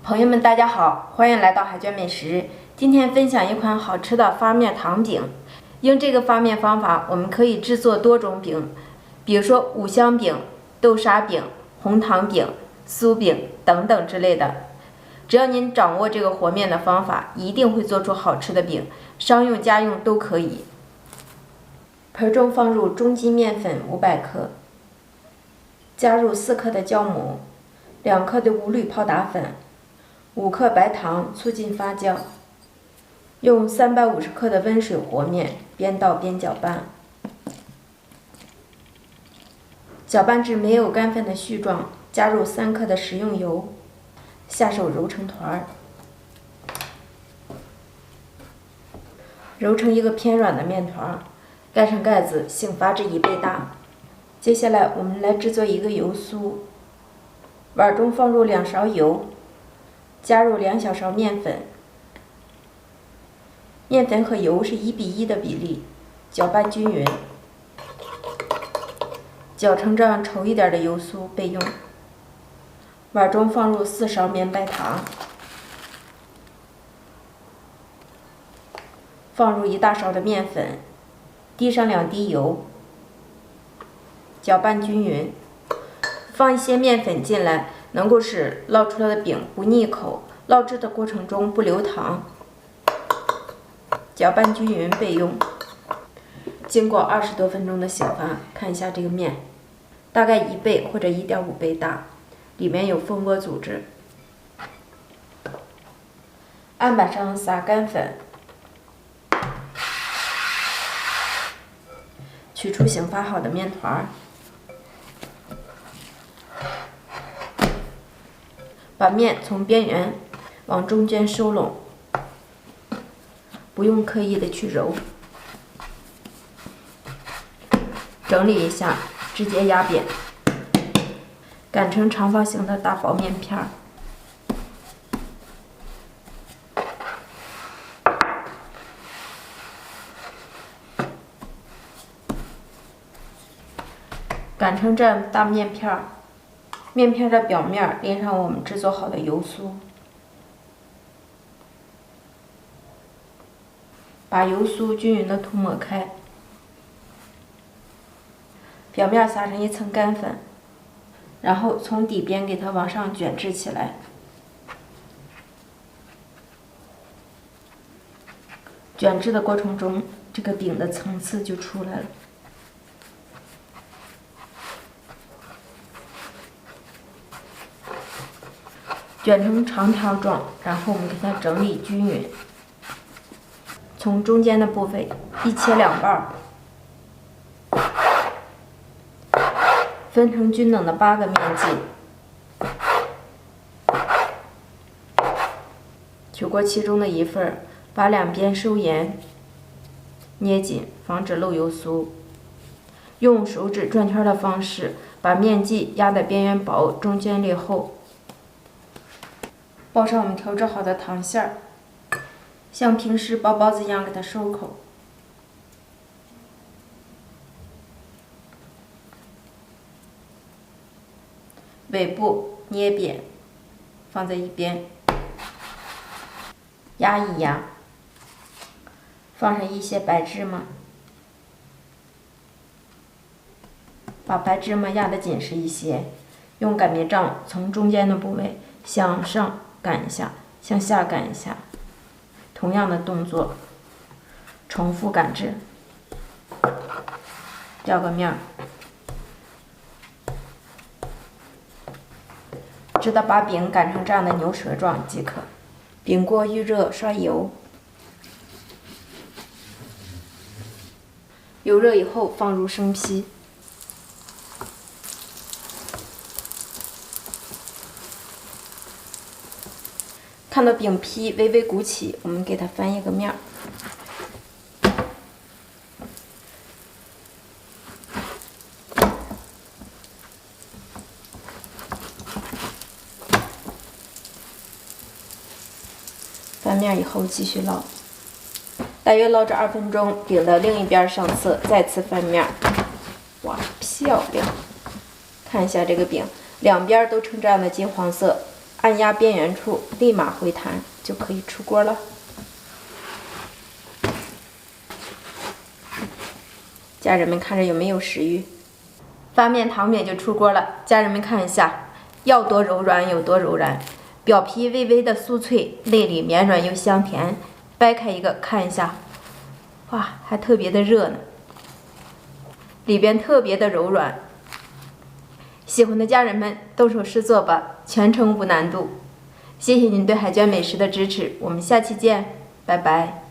朋友们，大家好，欢迎来到海娟美食。今天分享一款好吃的发面糖饼。用这个发面方法，我们可以制作多种饼，比如说五香饼、豆沙饼、红糖饼、酥饼等等之类的。只要您掌握这个和面的方法，一定会做出好吃的饼，商用家用都可以。盆中放入中筋面粉500克，加入4克的酵母、2克的无氯泡打粉、5克白糖，促进发酵。用350克的温水和面，边倒边搅拌。搅拌至没有干粉的絮状，加入3克的食用油，下手揉成团儿，揉成一个偏软的面团，盖上盖子，醒发至1倍大。接下来我们来制作一个油酥。碗中放入2勺油，加入2小勺面粉，面粉和油是1比1的比例，搅拌均匀，搅成这样稠一点的油酥备用。碗中放入4勺绵白糖，放入1大勺的面粉，滴上2滴油，搅拌均匀。放一些面粉进来，能够使烙出来的饼不腻口，烙制的过程中不流糖。搅拌均匀备用。经过20多分钟的醒发，看一下这个面，大概1倍或者1.5倍大，里面有蜂窝组织。案板上撒干粉，取出醒发好的面团，把面从边缘往中间收拢，不用刻意的去揉，整理一下，直接压扁，擀成长方形的大薄面片儿。擀成这样大面片儿，面片的表面淋上我们制作好的油酥，把油酥均匀的涂抹开，表面撒上1层干粉，然后从底边给它往上卷制起来。卷制的过程中，这个饼的层次就出来了。卷成长条状，然后我们给它整理均匀。从中间的部分一切2半，分成均等的8个面剂，取过其中的1份，把两边收严，捏紧，防止漏油酥。用手指转圈的方式，把面剂压得边缘薄，中间裂厚。包上我们调制好的糖馅儿，像平时包包子一样给它收口。尾部捏扁，放在一边，压一压，放上一些白芝麻，把白芝麻压得紧实一些，用擀面杖从中间的部位向上擀一下，向下擀一下，同样的动作重复擀制。吊个面儿，直到把饼擀成这样的牛舌状即可。饼锅预热，刷油，油热以后放入生坯，看到饼皮微微鼓起，我们给它翻一个面儿，翻面以后继续烙，大约烙至2分钟，饼的另一边上色，再次翻面。哇，漂亮！看一下这个饼，两边都呈这样的金黄色，按压边缘处，立马回弹就可以出锅了。家人们看着有没有食欲？发面糖饼就出锅了，家人们看一下，要多柔软有多柔软，表皮微微的酥脆，内里绵软又香甜。掰开一个看一下，哇，还特别的热呢，里边特别的柔软。喜欢的家人们动手试做吧，全程无难度。谢谢您对海娟美食的支持，我们下期见，拜拜。